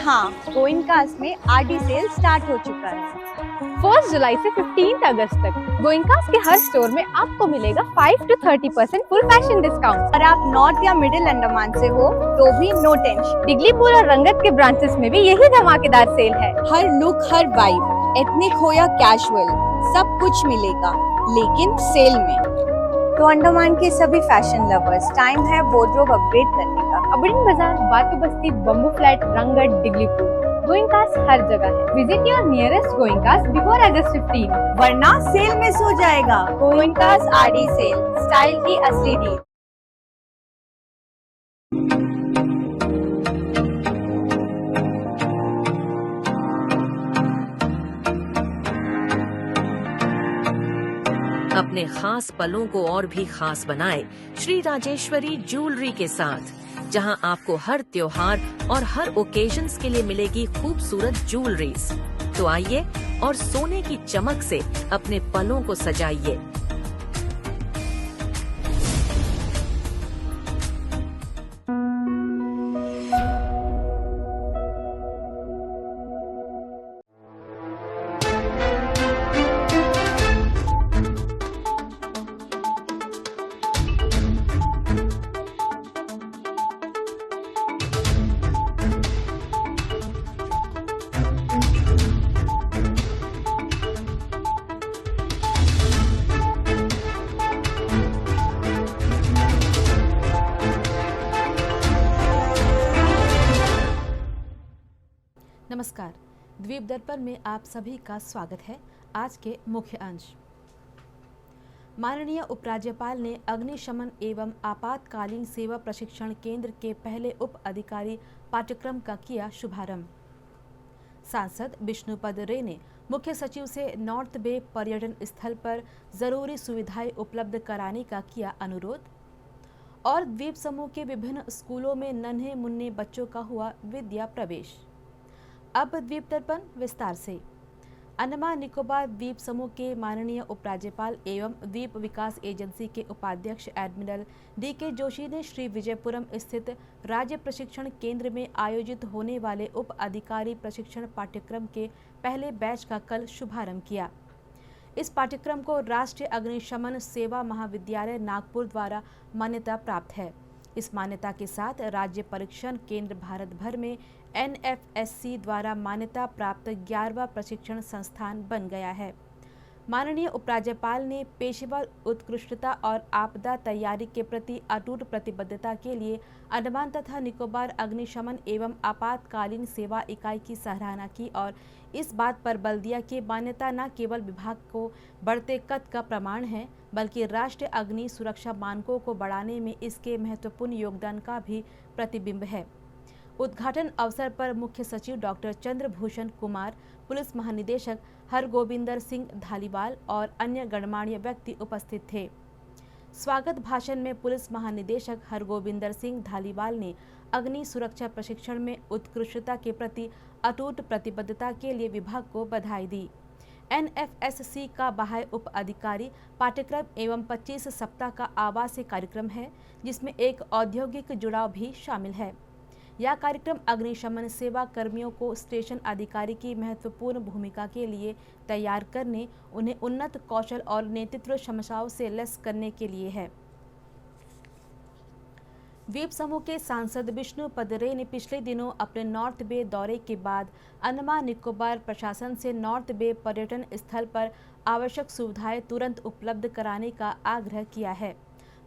हाँ, गोइंकास में RD cell start हो चुका है। 1 जुलाई से 15 अगस्त तक गोइंकास के हर स्टोर में आपको मिलेगा 5 to 30% फुल फैशन डिस्काउंट। और आप नॉर्थ या मिडिल अंडमान से हो तो भी नो टेंशन। डिगलीपुर और रंगत के ब्रांचेस में भी यही धमाकेदार सेल है। हर लुक, हर वाइब, एथनिक हो या कैजुअल, सब कुछ मिलेगा, लेकिन सेल में। तो अंडमान के सभी फैशन लवर्स, टाइम है वार्डरोब अपग्रेड करने का। अबड़िन बाजार, बातू बस्ती, बम्बू फ्लैट, रंगत, डिगलीपुर, गोइंकास हर जगह है। Visit your nearest Goenkas before अगस्त 15, वरना सेल मिस हो जाएगा। गोइंकास आरडी सेल, स्टाइल की असली डील। अपने खास पलों को और भी खास बनाए श्री राजेश्वरी ज्वेलरी के साथ, जहां आपको हर त्योहार और हर ओकेजन्स के लिए मिलेगी खूबसूरत ज्वेलरीज। तो आइए और सोने की चमक से अपने पलों को सजाइए। नमस्कार, द्वीप दर्पण में आप सभी का स्वागत है। आज के मुख्य अंश। माननीय उपराज्यपाल ने अग्निशमन एवं आपातकालीन सेवा प्रशिक्षण केंद्र के पहले उप अधिकारी पाठ्यक्रम का किया शुभारंभ। सांसद विष्णुपद रे ने मुख्य सचिव से नॉर्थ बे पर्यटन स्थल पर जरूरी सुविधाएं उपलब्ध कराने का किया अनुरोध। और द्वीप समूह के विभिन्न स्कूलों में नन्हे मुन्ने बच्चों का हुआ विद्या प्रवेश। अब द्वीप दर्पण विस्तार से। अंडमान निकोबार द्वीप समूह के माननीय उपराज्यपाल एवं द्वीप विकास एजेंसी के उपाध्यक्ष एडमिरल DK जोशी ने श्री विजयपुरम स्थित राज्य प्रशिक्षण केंद्र में आयोजित होने वाले उप अधिकारी प्रशिक्षण पाठ्यक्रम के पहले बैच का कल शुभारंभ किया। इस पाठ्यक्रम को राष्ट्रीय अग्निशमन सेवा महाविद्यालय नागपुर द्वारा मान्यता प्राप्त है। इस मान्यता के साथ राज्य परीक्षण केंद्र भारत भर में NFSC द्वारा मान्यता प्राप्त 11वां प्रशिक्षण संस्थान बन गया है। माननीय उपराज्यपाल ने पेशेवर उत्कृष्टता और आपदा तैयारी के प्रति अटूट प्रतिबद्धता के लिए अंडमान तथा निकोबार अग्निशमन एवं आपातकालीन सेवा इकाई की सराहना की और इस बात पर बल दिया कि मान्यता न केवल विभाग को बढ़ते कद का प्रमाण है, बल्कि राष्ट्रीय अग्नि सुरक्षा मानकों को बढ़ाने में इसके महत्वपूर्ण योगदान का भी प्रतिबिंब है। उद्घाटन अवसर पर मुख्य सचिव डॉक्टर चंद्रभूषण कुमार, पुलिस महानिदेशक हरगोबिंदर सिंह धालीवाल और अन्य गणमान्य व्यक्ति उपस्थित थे। स्वागत भाषण में पुलिस महानिदेशक हरगोबिंदर सिंह धालीवाल ने अग्नि सुरक्षा प्रशिक्षण में उत्कृष्टता के प्रति अटूट प्रतिबद्धता के लिए विभाग को बधाई दी। NFSC का बाह्य उप अधिकारी पाठ्यक्रम एवं 25 सप्ताह का आवासीय कार्यक्रम है, जिसमें एक औद्योगिक जुड़ाव भी शामिल है। यह कार्यक्रम अग्निशमन सेवा कर्मियों को स्टेशन अधिकारी की महत्वपूर्ण भूमिका के लिए तैयार करने, उन्हें उन्नत कौशल और नेतृत्व क्षमताओं से लैस करने के लिए है। द्वीप समूह के सांसद विष्णुपद रे ने पिछले दिनों अपने नॉर्थ बे दौरे के बाद अंडमान निकोबार प्रशासन से नॉर्थ बे पर्यटन स्थल पर आवश्यक सुविधाएं तुरंत उपलब्ध कराने का आग्रह किया है।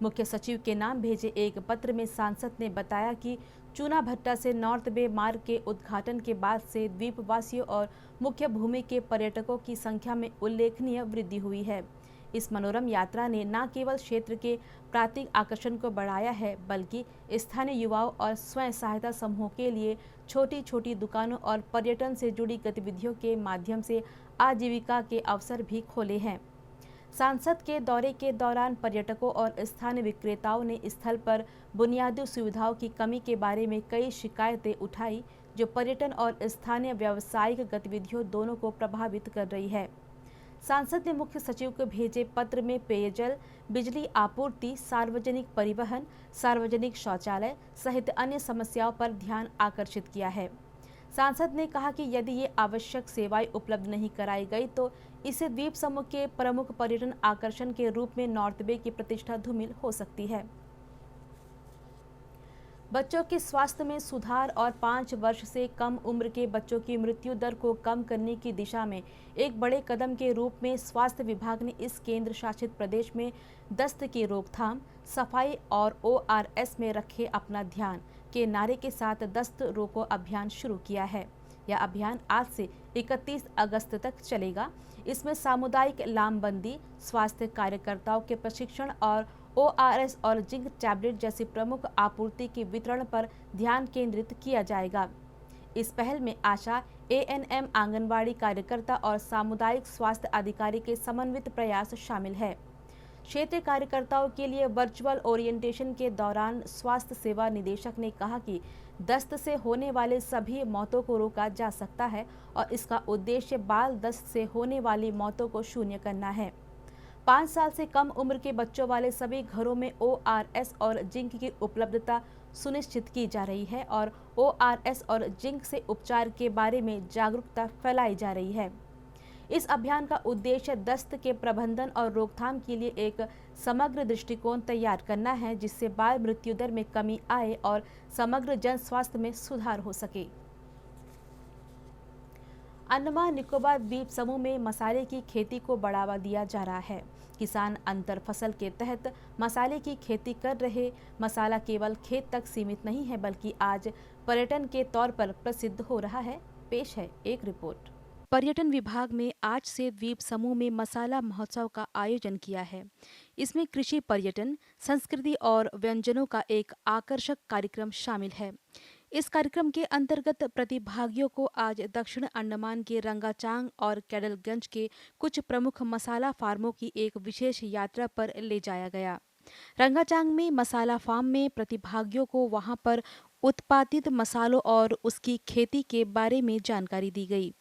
मुख्य सचिव के नाम भेजे एक पत्र में सांसद ने बताया कि चूना भट्टा से नॉर्थ बे मार्ग के उद्घाटन के बाद से द्वीपवासियों और मुख्य भूमि के पर्यटकों की संख्या में उल्लेखनीय वृद्धि हुई है। इस मनोरम यात्रा ने न केवल क्षेत्र के प्राकृतिक आकर्षण को बढ़ाया है, बल्कि स्थानीय युवाओं और स्वयं सहायता समूहों के लिए छोटी छोटी दुकानों और पर्यटन से जुड़ी गतिविधियों के माध्यम से आजीविका के अवसर भी खोले हैं। सांसद के दौरे के दौरान पर्यटकों और स्थानीय विक्रेताओं ने स्थल पर बुनियादी सुविधाओं की कमी के बारे में कई शिकायतें उठाई, जो पर्यटन और स्थानीय व्यावसायिक गतिविधियों दोनों को प्रभावित कर रही है। सांसद ने मुख्य सचिव को भेजे पत्र में पेयजल, बिजली आपूर्ति, सार्वजनिक परिवहन, सार्वजनिक शौचालय सहित अन्य समस्याओं पर ध्यान आकर्षित किया है। सांसद ने कहा कि यदि ये आवश्यक सेवाएं उपलब्ध नहीं कराई गई तो इसे द्वीप समूह के प्रमुख पर्यटन आकर्षण के रूप में नॉर्थ बे की प्रतिष्ठा धूमिल हो सकती है। बच्चों के स्वास्थ्य में सुधार और 5 वर्ष से कम उम्र के बच्चों की मृत्यु दर को कम करने की दिशा में एक बड़े कदम के रूप में स्वास्थ्य विभाग ने इस केंद्र शासित प्रदेश में दस्त की रोकथाम, सफाई और ORS में रखे अपना ध्यान के नारे के साथ दस्त रोको अभियान शुरू किया है। यह अभियान आज से 31 अगस्त तक चलेगा। इसमें सामुदायिक लामबंदी, स्वास्थ्य कार्यकर्ताओं के प्रशिक्षण और ORS और जिंक टैबलेट जैसी प्रमुख आपूर्ति के वितरण पर ध्यान केंद्रित किया जाएगा। इस पहल में आशा, ANM, आंगनबाड़ी कार्यकर्ता और सामुदायिक स्वास्थ्य अधिकारी के समन्वित प्रयास शामिल है। क्षेत्रीय कार्यकर्ताओं के लिए वर्चुअल ओरिएंटेशन के दौरान स्वास्थ्य सेवा निदेशक ने कहा कि दस्त से होने वाले सभी मौतों को रोका जा सकता है और इसका उद्देश्य बाल दस्त से होने वाली मौतों को शून्य करना है। 5 साल से कम उम्र के बच्चों वाले सभी घरों में ORS और जिंक की उपलब्धता सुनिश्चित की जा रही है और ORS और जिंक से उपचार के बारे में जागरूकता फैलाई जा रही है। इस अभियान का उद्देश्य दस्त के प्रबंधन और रोकथाम के लिए एक समग्र दृष्टिकोण तैयार करना है, जिससे बाल मृत्यु दर में कमी आए और समग्र जन स्वास्थ्य में सुधार हो सके। अंडमान निकोबार द्वीप समूह में मसाले की खेती को बढ़ावा दिया जा रहा है। किसान अंतर फसल के तहत मसाले की खेती कर रहे। मसाला केवल खेत तक सीमित नहीं है, बल्कि आज पर्यटन के तौर पर प्रसिद्ध हो रहा है। पेश है एक रिपोर्ट। पर्यटन विभाग ने आज से द्वीप समूह में मसाला महोत्सव का आयोजन किया है। इसमें कृषि पर्यटन, संस्कृति और व्यंजनों का एक आकर्षक कार्यक्रम शामिल है। इस कार्यक्रम के अंतर्गत प्रतिभागियों को आज दक्षिण अंडमान के रंगाचांग और कैडलगंज के कुछ प्रमुख मसाला फार्मों की एक विशेष यात्रा पर ले जाया गया। रंगाचांग में मसाला फार्म में प्रतिभागियों को वहां पर उत्पादित मसालों और उसकी खेती के बारे में जानकारी दी गई।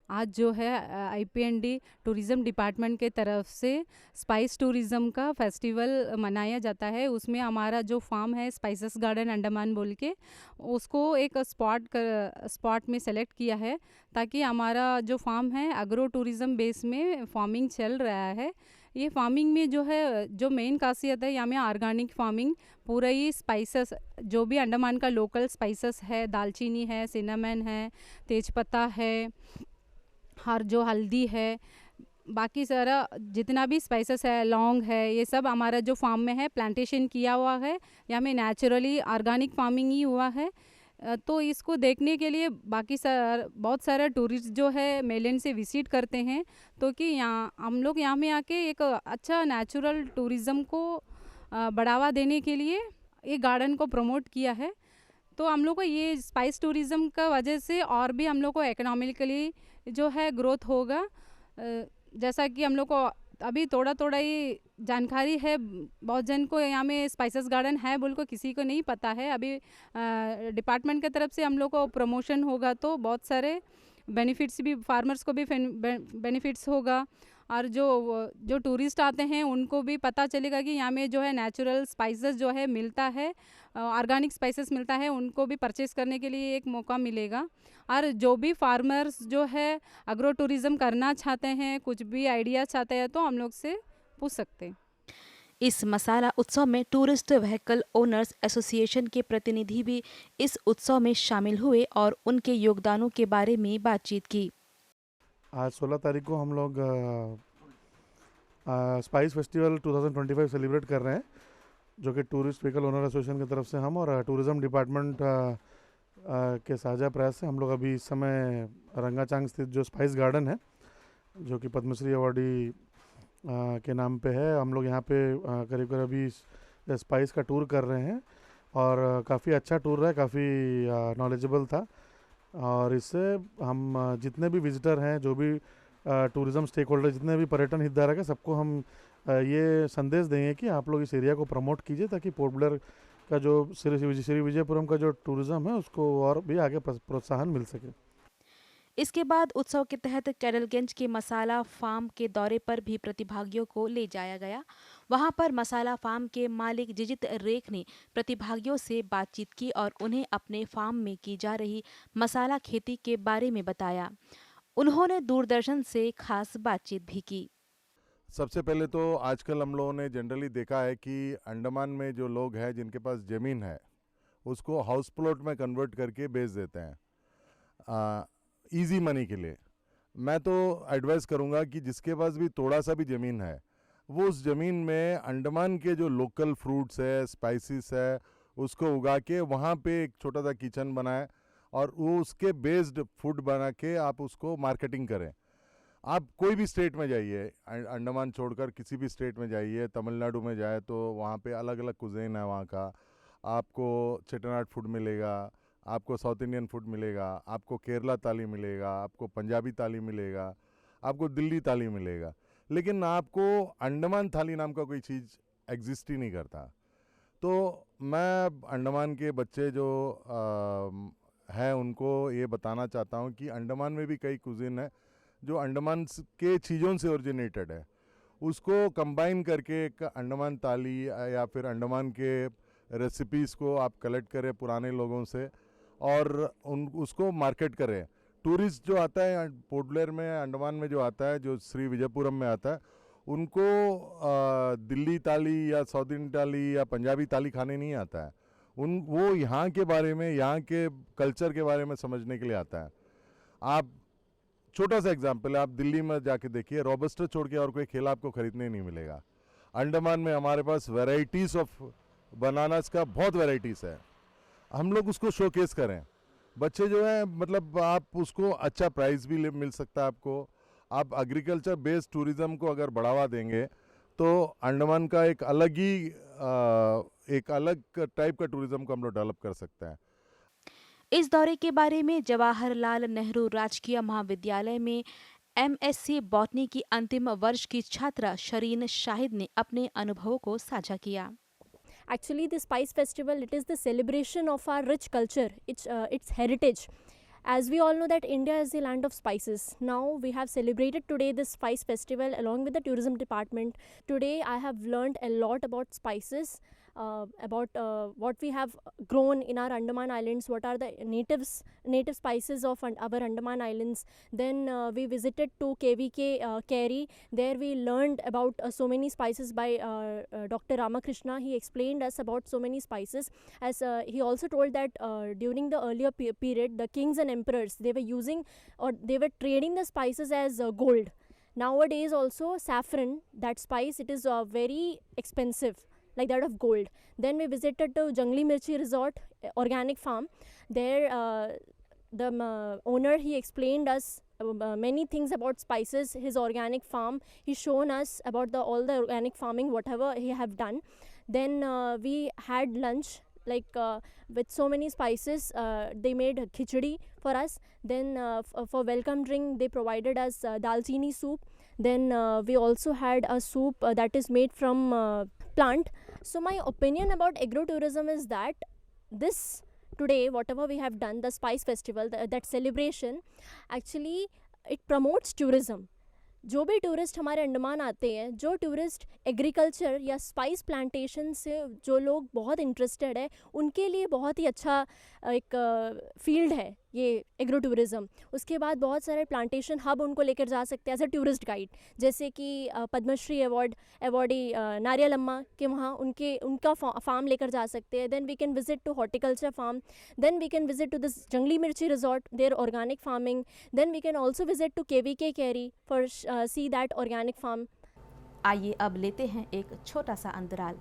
आज जो है IPND टूरिज़्म डिपार्टमेंट के तरफ से स्पाइस टूरिज़्म का फेस्टिवल मनाया जाता है। उसमें हमारा जो फार्म है स्पाइसेस गार्डन अंडमान बोल के, उसको एक स्पॉट में सेलेक्ट किया है ताकि हमारा जो फार्म है एग्रो टूरिज़्म बेस में फार्मिंग चल रहा है। ये फार्मिंग में जो है जो मेन खासियत है यहाँ में ऑर्गेनिक फार्मिंग, पूरा ही स्पाइसेस जो भी अंडमान का लोकल स्पाइसेस है, दालचीनी है, सिनेमन है, तेज़पत्ता है और जो हल्दी है, बाकी सारा जितना भी स्पाइसेस है, लौंग है, ये सब हमारा जो फार्म में है प्लांटेशन किया हुआ है। यहाँ में नेचुरली ऑर्गेनिक फार्मिंग ही हुआ है। तो इसको देखने के लिए बाकी बहुत सारा टूरिस्ट जो है मेलैंड से विजिट करते हैं। तो कि यहाँ हम लोग यहाँ में आके एक अच्छा नेचुरल टूरिज़्म को बढ़ावा देने के लिए ये गार्डन को प्रमोट किया है। तो हम लोग को ये स्पाइस टूरिज़्म का वजह से और भी हम लोग को इकोनॉमिकली जो है ग्रोथ होगा। जैसा कि हम लोग को अभी थोड़ा थोड़ा ही जानकारी है, बहुत जन को यहाँ में स्पाइसेस गार्डन है बोल को किसी को नहीं पता है। अभी डिपार्टमेंट की तरफ से हम लोग को प्रमोशन होगा तो बहुत सारे बेनिफिट्स भी फार्मर्स को भी बेनिफिट्स होगा और जो टूरिस्ट आते हैं उनको भी पता चलेगा कि यहाँ में जो है नेचुरल स्पाइसेस जो है मिलता है, ऑर्गेनिक स्पाइसेस मिलता है, उनको भी परचेस करने के लिए एक मौका मिलेगा। और जो भी फार्मर्स जो है एग्रो टूरिज़्म करना चाहते हैं, कुछ भी आइडिया चाहते हैं तो हम लोग से पूछ सकते हैं। इस मसाला उत्सव में टूरिस्ट व्हीकल ओनर्स एसोसिएशन के प्रतिनिधि भी इस उत्सव में शामिल हुए और उनके योगदानों के बारे में बातचीत की। आज 16 तारीख को हम लोग स्पाइस फेस्टिवल 2025 सेलिब्रेट कर रहे हैं, जो कि टूरिस्ट व्हीकल ओनर एसोसिएशन की तरफ से हम और टूरिज़्म डिपार्टमेंट के साझा प्रयास से हम लोग अभी इस समय रंगाचांग स्थित जो स्पाइस गार्डन है, जो कि पद्मश्री अवार्डी के नाम पे है, हम लोग यहाँ पे करीब करीब अभी स्पाइस का टूर कर रहे हैं और काफ़ी अच्छा टूर रहा है, काफ़ी नॉलेजेबल था। और इससे हम जितने भी विजिटर हैं, जो भी टूरिज़्म स्टेक होल्डर, जितने भी पर्यटन हितधारक हैं, सबको हम ये संदेश देंगे कि आप लोग इस एरिया को प्रमोट कीजिए ताकि पोर्ट ब्लेयर का जो श्री विजयपुरम का जो टूरिज़्म है उसको और भी आगे प्रोत्साहन मिल सके। इसके बाद उत्सव के तहत कैरलगंज के मसाला फार्म के दौरे पर भी प्रतिभागियों को ले जाया गया। वहां पर मसाला फार्म के मालिक जिजित रेख ने प्रतिभागियों से बातचीत की और उन्हें अपने फार्म में की जा रही मसाला खेती के बारे में बताया। उन्होंने दूरदर्शन से खास बातचीत भी की। सबसे पहले तो आजकल हम लोगों ने जनरली देखा है कि अंडमान में जो लोग हैं जिनके पास ज़मीन है उसको हाउस प्लॉट में कन्वर्ट करके बेच देते हैं इजी मनी के लिए। मैं तो एडवाइस करूंगा कि जिसके पास भी थोड़ा सा भी ज़मीन है वो उस ज़मीन में अंडमान के जो लोकल फ्रूट्स है, स्पाइसेस है, उसको उगा के वहाँ पे एक छोटा सा किचन बनाए और वो उसके बेस्ड फूड बना के आप उसको मार्केटिंग करें। आप कोई भी स्टेट में जाइए, अंडमान छोड़कर किसी भी स्टेट में जाइए, तमिलनाडु में जाए तो वहाँ पे अलग अलग कुजीन है वहाँ का। आपको चेट्टनाड फूड मिलेगा, आपको साउथ इंडियन फूड मिलेगा, आपको केरला थाली मिलेगा, आपको पंजाबी थाली मिलेगा, आपको दिल्ली थाली मिलेगा, लेकिन आपको अंडमान थाली नाम का कोई चीज़ एग्जिस्ट ही नहीं करता। तो मैं अंडमान के बच्चे जो हैं उनको ये बताना चाहता हूँ कि अंडमान में भी कई कुजीन है जो अंडमान के चीज़ों से ओरिजिनेटेड है, उसको कंबाइन करके एक अंडमान थाली या फिर अंडमान के रेसिपीज़ को आप कलेक्ट करें पुराने लोगों से और उसको मार्केट करें। टूरिस्ट जो आता है पोर्ट ब्लेयर में, अंडमान में जो आता है, जो श्री विजयपुरम में आता है, उनको दिल्ली थाली या साउथ इंडियन थाली या पंजाबी थाली खाने नहीं आता है। वो यहाँ के बारे में, यहाँ के कल्चर के बारे में समझने के लिए आता है। आप छोटा सा एग्जांपल है, आप दिल्ली में जाके देखिए, रोबस्टर छोड़ के और कोई केला आपको खरीदने नहीं मिलेगा। अंडमान में हमारे पास वैरायटीज़ ऑफ बनानास का बहुत वैरायटीज़ है, हम लोग उसको शोकेस करें। बच्चे जो है मतलब आप उसको अच्छा प्राइस भी मिल सकता है आपको। आप एग्रीकल्चर बेस्ड टूरिज़्म को अगर बढ़ावा देंगे तो अंडमान का एक अलग टाइप का टूरिज़्म को हम लोग डेवलप कर सकते हैं। इस दौरे के बारे में जवाहरलाल नेहरू राजकीय महाविद्यालय में MSc बॉटनी की अंतिम वर्ष की छात्रा शरीन शाहिद ने अपने अनुभवों को साझा किया। Actually, the Spice Festival, it is the celebration of our rich culture, its heritage. As we all know that India is the land of spices. Now we have celebrated today this Spice Festival along with the tourism department. Today I have learned a lot about spices, about what we have grown in our Andaman Islands, what are the native spices of our Andaman Islands. Then we visited to KVK Kerry. There we learned about so many spices by Dr. Ramakrishna. He explained us about so many spices. As he also told that during the earlier period, the kings and emperors, they were using or they were trading the spices as gold. Nowadays also saffron, that spice, it is very expensive, like that of gold. Then we visited to Jangli Mirchi Resort, organic farm. There the owner, he explained us many things about spices, his organic farm. He shown us about all the organic farming, whatever he have done. Then we had lunch, like with so many spices. They made khichdi for us. Then for welcome drink, they provided us dalchini soup. Then we also had a soup that is made from plant. So my opinion about agrotourism is that this today, whatever we have done, the Spice Festival, that celebration, actually it promotes tourism. जो भी tourist हमारे अंडमान आते हैं, जो tourist agriculture या spice plantation से जो लोग बहुत इंटरेस्टेड है, उनके लिए बहुत ही अच्छा एक फील्ड है ये एग्रो टूरिज़म। उसके बाद बहुत सारे प्लांटेशन हब उनको लेकर जा सकते हैं एज अ टूरिस्ट गाइड, जैसे कि पद्मश्री अवॉर्डी नारियल अम्मा के वहाँ उनका फार्म लेकर जा सकते हैं। Then we can visit to horticulture farm, then we can visit to this Jungli Mirchi resort, there organic farming. Then we can also visit to KVK carry for see that organic farm. आइए अब लेते हैं एक छोटा सा अंतराल।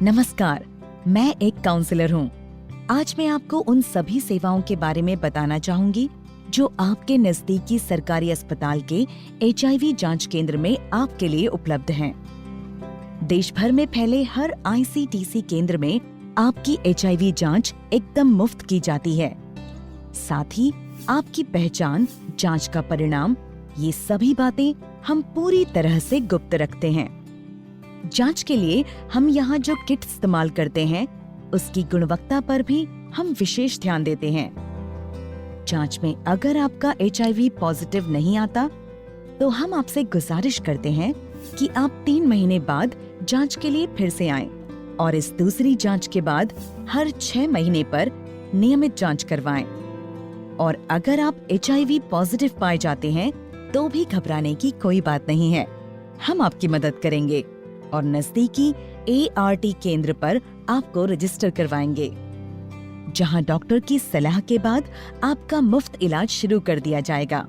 नमस्कार, मैं एक काउंसलर हूँ। आज मैं आपको उन सभी सेवाओं के बारे में बताना चाहूंगी जो आपके नजदीकी सरकारी अस्पताल के HIV जांच केंद्र में आपके लिए उपलब्ध हैं। देश भर में फैले हर ICTC केंद्र में आपकी HIV जांच एकदम मुफ्त की जाती है। साथ ही आपकी पहचान, जांच का परिणाम, ये सभी बातें हम पूरी तरह से गुप्त रखते हैं। जांच के लिए हम यहाँ जो किट इस्तेमाल करते हैं उसकी गुणवत्ता पर भी हम विशेष ध्यान देते हैं। जांच में अगर आपका HIV पॉजिटिव नहीं आता तो हम आपसे गुजारिश करते हैं कि आप 3 महीने बाद जांच के लिए फिर से आएं और इस दूसरी जांच के बाद हर 6 महीने पर नियमित जांच करवाएं। और अगर आप HIV पॉजिटिव पाए जाते हैं तो भी घबराने की कोई बात नहीं है, हम आपकी मदद करेंगे और नजदीकी ART केंद्र पर आपको रजिस्टर करवाएंगे, जहां डॉक्टर की सलाह के बाद आपका मुफ्त इलाज शुरू कर दिया जाएगा।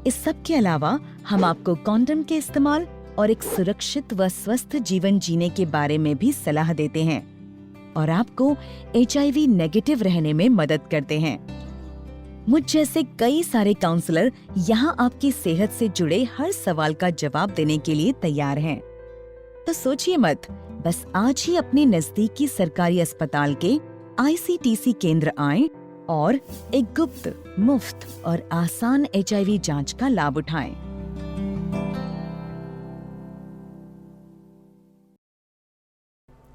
इस सब के अलावा हम आपको कॉन्डम के इस्तेमाल और एक सुरक्षित व स्वस्थ जीवन जीने के बारे में भी सलाह देते हैं और आपको HIV नेगेटिव रहने में मदद करते हैं। मुझ जैसे कई सारे काउंसलर यहाँ आपकी सेहत से जुड़े हर सवाल का जवाब देने के लिए तैयार हैं। तो सोचिए मत, बस आज ही अपने नजदीकी सरकारी अस्पताल के ICTC केंद्र आएं और एक गुप्त, मुफ्त और आसान HIV जांच का लाभ उठाएं।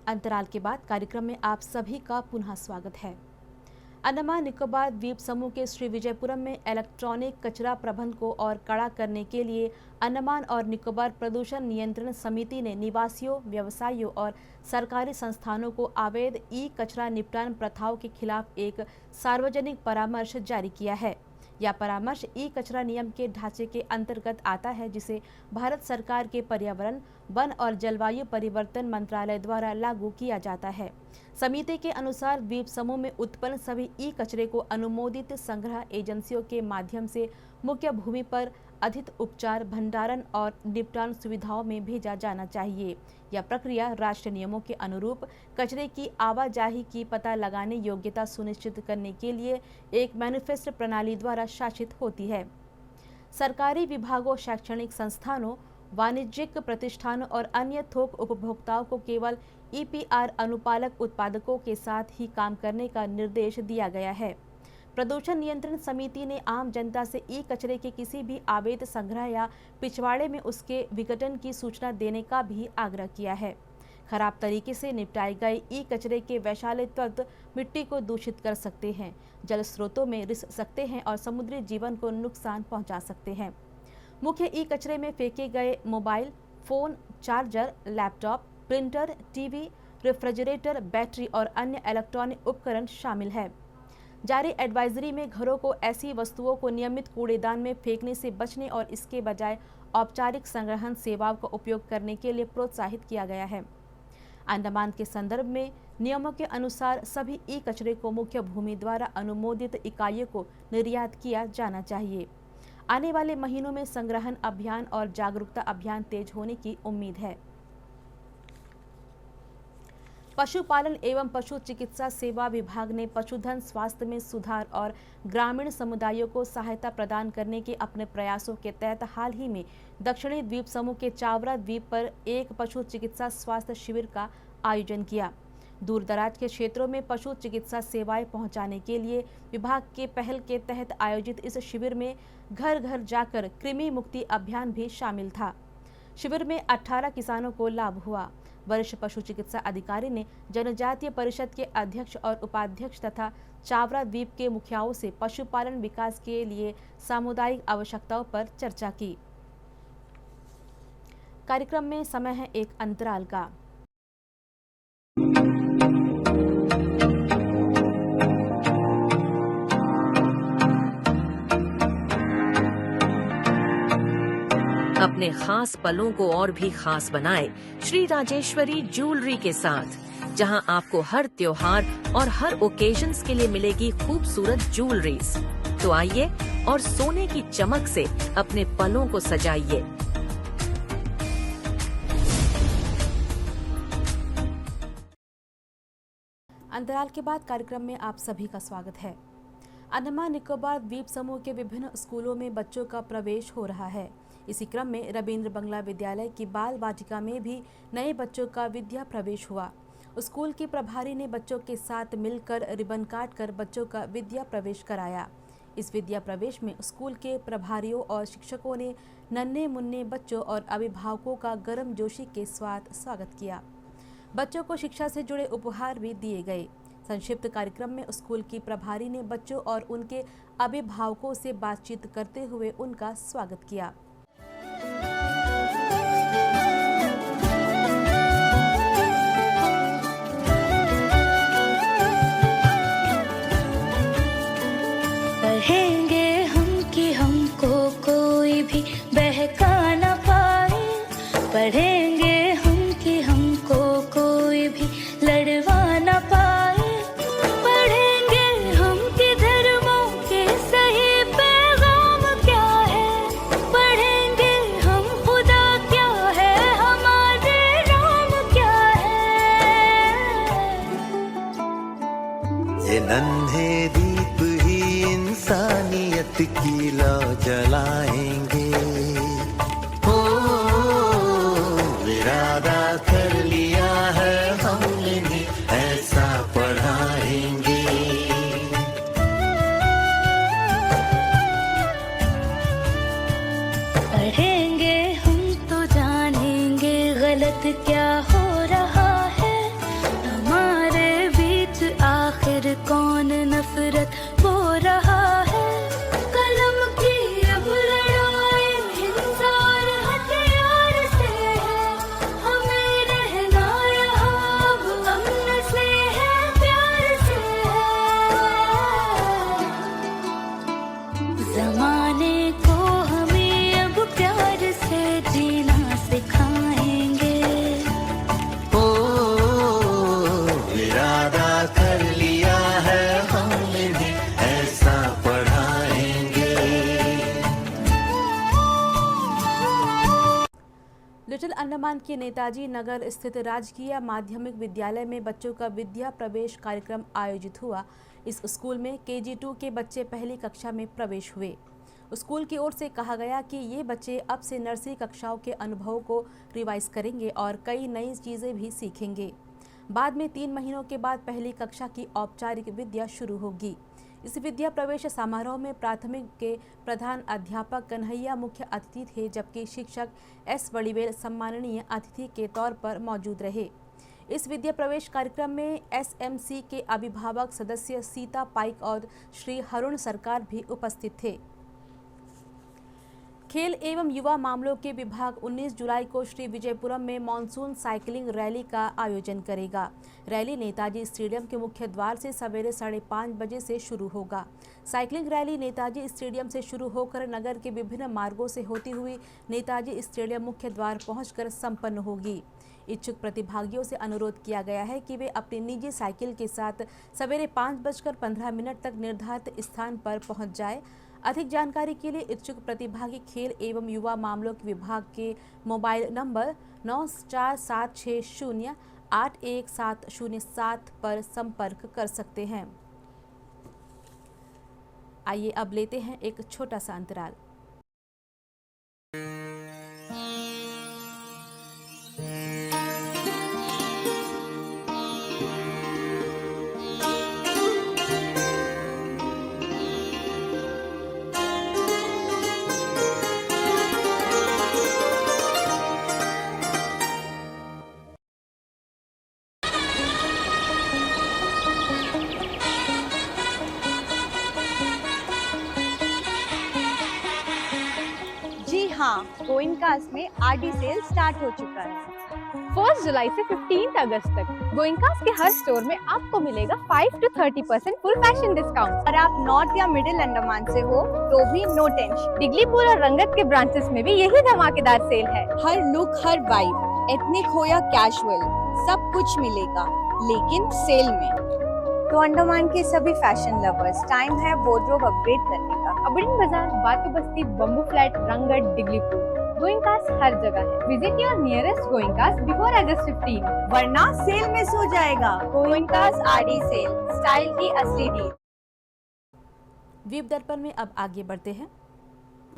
अंतराल के बाद कार्यक्रम में आप सभी का पुनः स्वागत है। अंडमान निकोबार द्वीप समूह के श्री विजयपुरम में इलेक्ट्रॉनिक कचरा प्रबंधन को और कड़ा करने के लिए अंडमान और निकोबार प्रदूषण नियंत्रण समिति ने निवासियों, व्यवसायियों और सरकारी संस्थानों को अवैध कचरा निपटान प्रथाओं के खिलाफ एक सार्वजनिक परामर्श जारी किया है। यह परामर्श कचरा नियम के ढांचे के अंतर्गत आता है, जिसे भारत सरकार के पर्यावरण, वन और जलवायु परिवर्तन मंत्रालय द्वारा लागू किया जाता है। समिति के अनुसार द्वीप समूह में उत्पन्न सभी कचरे को अनुमोदित संग्रह एजेंसियों के माध्यम से मुख्य भूमि पर अधिक उपचार, भंडारण और निपटान सुविधाओं में भेजा जाना चाहिए। यह प्रक्रिया राष्ट्रीय नियमों के अनुरूप कचरे की आवाजाही की पता लगाने योग्यता सुनिश्चित करने के लिए एक मैनिफेस्ट प्रणाली द्वारा शासित होती है। सरकारी विभागों, शैक्षणिक संस्थानों, वाणिज्यिक प्रतिष्ठानों और अन्य थोक उपभोक्ताओं को केवल EPR अनुपालक उत्पादकों के साथ ही काम करने का निर्देश दिया गया है। प्रदूषण नियंत्रण समिति ने आम जनता से कचरे के किसी भी अवैध संग्रह या पिछवाड़े में उसके विघटन की सूचना देने का भी आग्रह किया है। खराब तरीके से निपटाए गए कचरे के वैशाल्य तत्व मिट्टी को दूषित कर सकते हैं, जल स्रोतों में रिस सकते हैं और समुद्री जीवन को नुकसान पहुंचा सकते हैं। मुख्य कचरे में फेंके गए mobile phone, charger, laptop, printer, TV, refrigerator, battery और अन्य इलेक्ट्रॉनिक उपकरण शामिल है। जारी एडवाइजरी में घरों को ऐसी वस्तुओं को नियमित कूड़ेदान में फेंकने से बचने और इसके बजाय औपचारिक संग्रहण सेवाओं का उपयोग करने के लिए प्रोत्साहित किया गया है। अंडमान के संदर्भ में नियमों के अनुसार सभी कचरे को मुख्य भूमि द्वारा अनुमोदित इकाइयों को निर्यात किया जाना चाहिए। आने वाले महीनों में संग्रहण अभियान और जागरूकता अभियान तेज होने की उम्मीद है। पशुपालन एवं पशु चिकित्सा सेवा विभाग ने पशुधन स्वास्थ्य में सुधार और ग्रामीण समुदायों को सहायता प्रदान करने के अपने प्रयासों के तहत हाल ही में दक्षिणी द्वीप समूह के चावरा द्वीप पर एक पशु चिकित्सा स्वास्थ्य शिविर का आयोजन किया। दूरदराज के क्षेत्रों में पशु चिकित्सा सेवाएं पहुंचाने के लिए विभाग के पहल के तहत आयोजित इस शिविर में घर घर जाकर कृमि मुक्ति अभियान भी शामिल था। शिविर में 18 किसानों को लाभ हुआ। वरिष्ठ पशु चिकित्सा अधिकारी ने जनजातीय परिषद के अध्यक्ष और उपाध्यक्ष तथा चावरा द्वीप के मुखियाओं से पशुपालन विकास के लिए सामुदायिक आवश्यकताओं पर चर्चा की। कार्यक्रम में समय है एक अंतराल का। अपने खास पलों को और भी खास बनाए श्री राजेश्वरी ज्वेलरी के साथ, जहां आपको हर त्योहार और हर ओकेजन्स के लिए मिलेगी खूबसूरत ज्वेलरीज। तो आइए और सोने की चमक से अपने पलों को सजाइए। अंतराल के बाद कार्यक्रम में आप सभी का स्वागत है। अंडमान निकोबार द्वीप समूह के विभिन्न स्कूलों में बच्चों का प्रवेश हो रहा है। इसी क्रम में रविंद्र बंगला विद्यालय की बाल वाटिका में भी नए बच्चों का विद्या प्रवेश हुआ। स्कूल की प्रभारी ने बच्चों के साथ मिलकर रिबन काटकर बच्चों का विद्या प्रवेश कराया। इस विद्या प्रवेश में स्कूल के प्रभारियों और शिक्षकों ने नन्हे मुन्ने बच्चों और अभिभावकों का गर्मजोशी के साथ स्वागत किया। बच्चों को शिक्षा से जुड़े उपहार भी दिए गए। संक्षिप्त कार्यक्रम में स्कूल की प्रभारी ने बच्चों और उनके अभिभावकों से बातचीत करते हुए उनका स्वागत किया। कहेंगे हम कि हमको कोई भी बहका न पाए, पढ़ेंगे हम कि हमको कोई भी लड़वा न पाए, पढ़ेंगे हम कि धर्मों के सही पैगाम क्या है, पढ़ेंगे हम खुदा क्या है, हमारे राम क्या है। ये नन्हे दीप ही इंसानियत की लौ जलाएंगे, हो इरादा कर लिया है हमने, ऐसा पढ़ाएंगे। पढ़ेंगे हम तो जानेंगे गलत क्या हो रहा है, हमारे बीच आखिर कौन नफरत बो रहा है। कलम की अब लड़ाई हिंसा और हथियार से है, हमें रहना यहाँ अब अमन से है, प्यार से है। जमाने को हमें अब प्यार से जीना सिखाएंगे, हो इरादा कर लिया है हमने, ऐसा पढ़ाएंगे। लिटिल अंडमान के नेताजी नगर स्थित राजकीय माध्यमिक विद्यालय में बच्चों का विद्या प्रवेश कार्यक्रम आयोजित हुआ। इस स्कूल में KG2 के बच्चे पहली कक्षा में प्रवेश हुए। स्कूल की ओर से कहा गया कि ये बच्चे अब से नर्सरी कक्षाओं के अनुभवों को रिवाइज करेंगे और कई नई चीज़ें भी सीखेंगे। बाद में 3 महीनों के बाद पहली कक्षा की औपचारिक विद्या शुरू होगी। इस विद्या प्रवेश समारोह में प्राथमिक के प्रधान अध्यापक कन्हैया मुख्य अतिथि थे, जबकि शिक्षक S वड़ीवेल सम्माननीय अतिथि के तौर पर मौजूद रहे। इस विद्या प्रवेश कार्यक्रम में SMC के अभिभावक सदस्य सीता पाइक और श्री हरुण सरकार भी उपस्थित थे। खेल एवं युवा मामलों के विभाग 19 जुलाई को श्री विजयपुरम में मॉनसून साइकिलिंग रैली का आयोजन करेगा। रैली नेताजी स्टेडियम के मुख्य द्वार से सवेरे 5:30 बजे से शुरू होगा। साइकिलिंग रैली नेताजी स्टेडियम से शुरू होकर नगर के विभिन्न मार्गों से होती हुई नेताजी स्टेडियम मुख्य द्वार पहुंचकर संपन्न होगी। इच्छुक प्रतिभागियों से अनुरोध किया गया है कि वे अपनी निजी साइकिल के साथ सवेरे 5:15 तक निर्धारित स्थान पर पहुंच जाए। अधिक जानकारी के लिए इच्छुक प्रतिभागी खेल एवं युवा मामलों के विभाग के मोबाइल नंबर 9476081707 पर संपर्क कर सकते हैं। आइए अब लेते हैं एक छोटा सा अंतराल। हाँ, गोइंकास में आरडी सेल स्टार्ट हो चुका है। 1 जुलाई से 15 अगस्त तक गोइंकास के हर स्टोर में आपको मिलेगा 5 to 30% फुल फैशन डिस्काउंट। और आप नॉर्थ या मिडिल अंडमान से हो तो भी नो टेंशन। डिग्लीपुर और रंगत के ब्रांचेस में भी यही धमाकेदार सेल है। हर लुक, हर वाइब, एथनिक हो या कैजुअल, सब कुछ मिलेगा, लेकिन सेल में। तो अंडमान के सभी फैशन लवर्स, टाइम है वार्डरोब अपग्रेड करने का। अबड़िन बाजार, बातू बस्ती, बम्बू फ्लैट, रंगत, डिग्लीपुर, गोइंकास हर जगह है। Visit your nearest Goenkas before August 15, वरना सेल मिस हो जाएगा। गोइंकास आरडी सेल, स्टाइल की असली डील। द्वीप दर्पण में अब आगे बढ़ते हैं।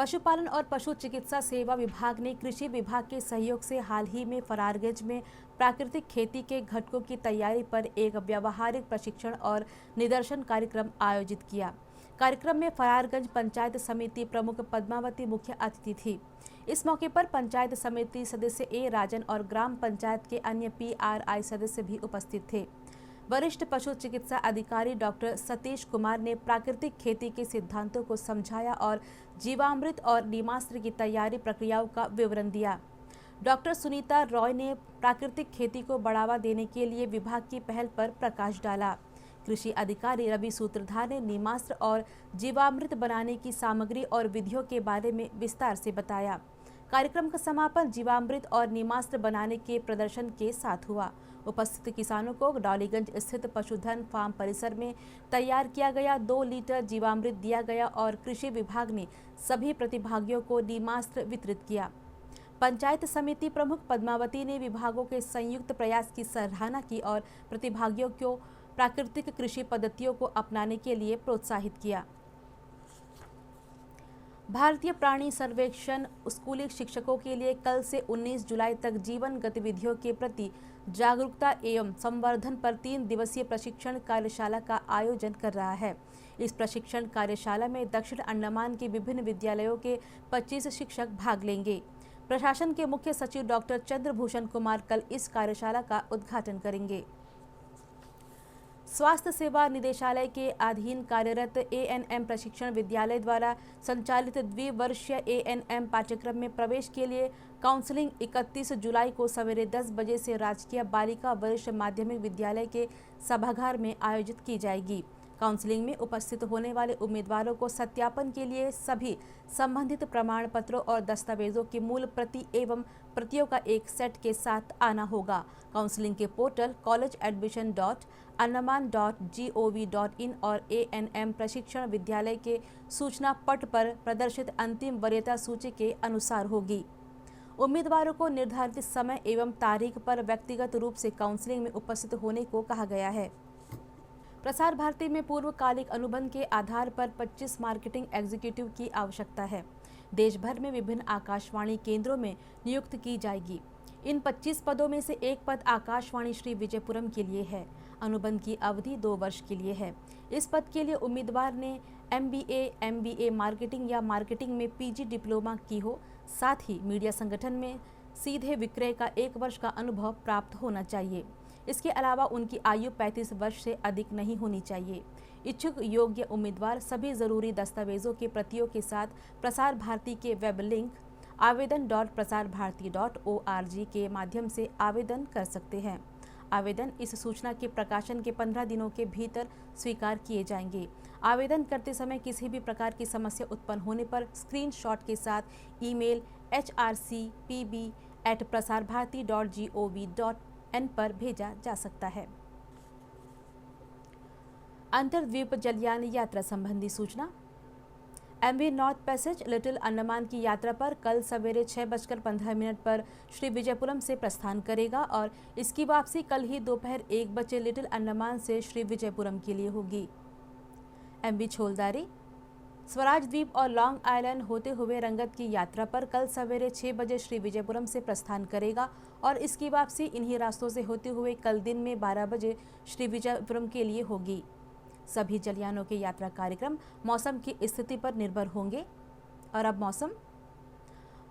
पशुपालन और पशु चिकित्सा सेवा विभाग ने कृषि विभाग के सहयोग से हाल ही में फरारगंज में प्राकृतिक खेती के घटकों की तैयारी पर एक व्यावहारिक प्रशिक्षण और निदर्शन कार्यक्रम आयोजित किया। कार्यक्रम में फरारगंज पंचायत समिति प्रमुख पद्मावती मुख्य अतिथि थी। इस मौके पर पंचायत समिति सदस्य ए राजन और ग्राम पंचायत के अन्य PRI सदस्य भी उपस्थित थे। वरिष्ठ पशु चिकित्सा अधिकारी डॉक्टर सतीश कुमार ने प्राकृतिक खेती के सिद्धांतों को समझाया और जीवामृत और नीमास्त्र की तैयारी प्रक्रियाओं का विवरण दिया। डॉक्टर सुनीता रॉय ने प्राकृतिक खेती को बढ़ावा देने के लिए विभाग की पहल पर प्रकाश डाला। कृषि अधिकारी रवि सूत्रधार ने नीमास्त्र और जीवामृत बनाने की सामग्री और विधियों के बारे में विस्तार से बताया। कार्यक्रम का समापन जीवामृत और नीमास्त्र बनाने के प्रदर्शन के साथ हुआ। उपस्थित किसानों को डॉलीगंज स्थित पशुधन फार्म परिसर में तैयार किया गया 2 लीटर जीवामृत दिया गया और कृषि विभाग ने सभी प्रतिभागियों को नीमास्त्र वितरित किया। पंचायत समिति प्रमुख पद्मावती ने विभागों के संयुक्त प्रयास की सराहना की और प्रतिभागियों को प्राकृतिक कृषि पद्धतियों को अपनाने के लिए प्रोत्साहित किया। भारतीय प्राणी सर्वेक्षण स्कूली शिक्षकों के लिए कल से 19 जुलाई तक जीवन गतिविधियों के प्रति जागरूकता एवं संवर्धन पर 3 दिवसीय प्रशिक्षण कार्यशाला का आयोजन कर रहा है। इस प्रशिक्षण कार्यशाला में दक्षिण अंडमान के विभिन्न विद्यालयों के 25 शिक्षक भाग लेंगे। प्रशासन के मुख्य सचिव डॉक्टर चंद्रभूषण कुमार कल इस कार्यशाला का उद्घाटन करेंगे। स्वास्थ्य सेवा निदेशालय के अधीन कार्यरत ANM प्रशिक्षण विद्यालय द्वारा संचालित द्विवर्षीय ANM पाठ्यक्रम में प्रवेश के लिए काउंसलिंग 31 जुलाई को सवेरे 10 बजे से राजकीय बालिका वरिष्ठ माध्यमिक विद्यालय के सभागार में आयोजित की जाएगी। काउंसलिंग में उपस्थित होने वाले उम्मीदवारों को सत्यापन के लिए सभी संबंधित प्रमाण पत्रों और दस्तावेजों की मूल प्रति एवं प्रतियों का एक सेट के साथ आना होगा। काउंसलिंग के पोर्टल collegeadmission.andaman.gov.in और ANM प्रशिक्षण विद्यालय के सूचना पट पर प्रदर्शित अंतिम वरीयता सूची के अनुसार होगी। उम्मीदवारों को निर्धारित समय एवं तारीख पर व्यक्तिगत रूप से काउंसलिंग में उपस्थित होने को कहा गया है। प्रसार भारती में पूर्वकालिक अनुबंध के आधार पर 25 मार्केटिंग एग्जीक्यूटिव की आवश्यकता है। देश भर में विभिन्न आकाशवाणी केंद्रों में नियुक्त की जाएगी। इन 25 पदों में से एक पद आकाशवाणी श्री विजयपुरम के लिए है। अनुबंध की अवधि 2 वर्ष के लिए है। इस पद के लिए उम्मीदवार ने MBA मार्केटिंग या मार्केटिंग में PG डिप्लोमा की हो। साथ ही मीडिया संगठन में सीधे विक्रय का 1 वर्ष का अनुभव प्राप्त होना चाहिए। इसके अलावा उनकी आयु 35 वर्ष से अधिक नहीं होनी चाहिए। इच्छुक योग्य उम्मीदवार सभी जरूरी दस्तावेजों की प्रतियों के साथ प्रसार भारती के वेब लिंक आवेदन.prasarbharati.org के माध्यम से आवेदन कर सकते हैं। आवेदन इस सूचना के प्रकाशन के 15 दिनों के भीतर स्वीकार किए जाएंगे। आवेदन करते समय किसी भी प्रकार की समस्या उत्पन्न होने पर स्क्रीनशॉट के साथ ईमेल hrcpb@prasarbharati.gov.in पर भेजा जा सकता है। अंतर्द्वीप जलयान यात्रा संबंधी सूचना। MV north passage little Andaman की यात्रा पर कल सवेरे 6:15 पर श्री विजयपुरम से प्रस्थान करेगा और इसकी वापसी कल ही दोपहर 1 बजे लिटिल अंडमान से श्री विजयपुरम के लिए होगी। MV छोलदारी स्वराज द्वीप और लॉन्ग आइलैंड होते हुए रंगत की यात्रा पर कल सवेरे 6 बजे श्री विजयपुरम से प्रस्थान करेगा और इसकी वापसी इन्हीं रास्तों से होते हुए कल दिन में 12 बजे श्री विजयपुरम के लिए होगी। सभी जलयानों के यात्रा कार्यक्रम मौसम की स्थिति पर निर्भर होंगे। और अब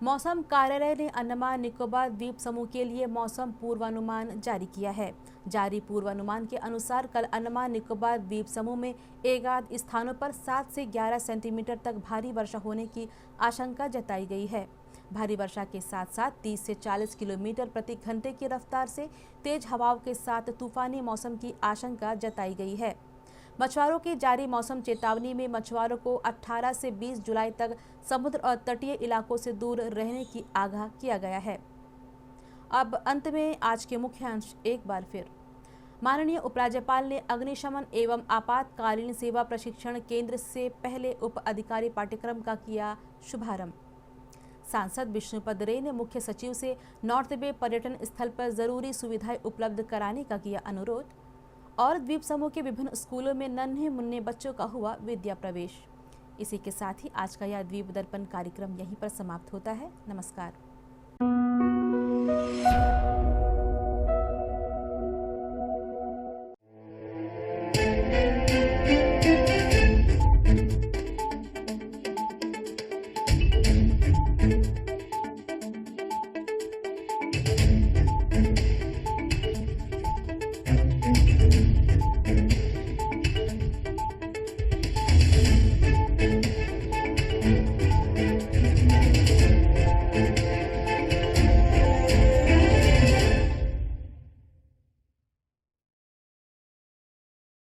मौसम कार्यालय ने अंडमान निकोबार द्वीप समूह के लिए मौसम पूर्वानुमान जारी किया है। जारी पूर्वानुमान के अनुसार कल अंडमान निकोबार द्वीप समूह में एकाध स्थानों पर 7 से 11 सेंटीमीटर तक भारी वर्षा होने की आशंका जताई गई है। भारी वर्षा के साथ साथ 30 से 40 किलोमीटर प्रति घंटे की रफ्तार से तेज हवाओं के साथ तूफानी मौसम की आशंका जताई गई है। मछुआरों की जारी मौसम चेतावनी में मछुआरों को 18 से 20 जुलाई तक समुद्र और तटीय इलाकों से दूर रहने की आगाह किया गया है। अब अंत में आज के मुख्य अंश एक बार फिर। माननीय उपराज्यपाल ने अग्निशमन एवं आपातकालीन सेवा प्रशिक्षण केंद्र से पहले उप अधिकारी पाठ्यक्रम का किया शुभारंभ। सांसद विष्णुपद रे ने मुख्य सचिव से नॉर्थ बे पर्यटन स्थल पर जरूरी सुविधाएं उपलब्ध कराने का किया अनुरोध। और द्वीप समूह के विभिन्न स्कूलों में नन्हे मुन्ने बच्चों का हुआ विद्या प्रवेश। इसी के साथ ही आज का यह द्वीप दर्पण कार्यक्रम यहीं पर समाप्त होता है। नमस्कार।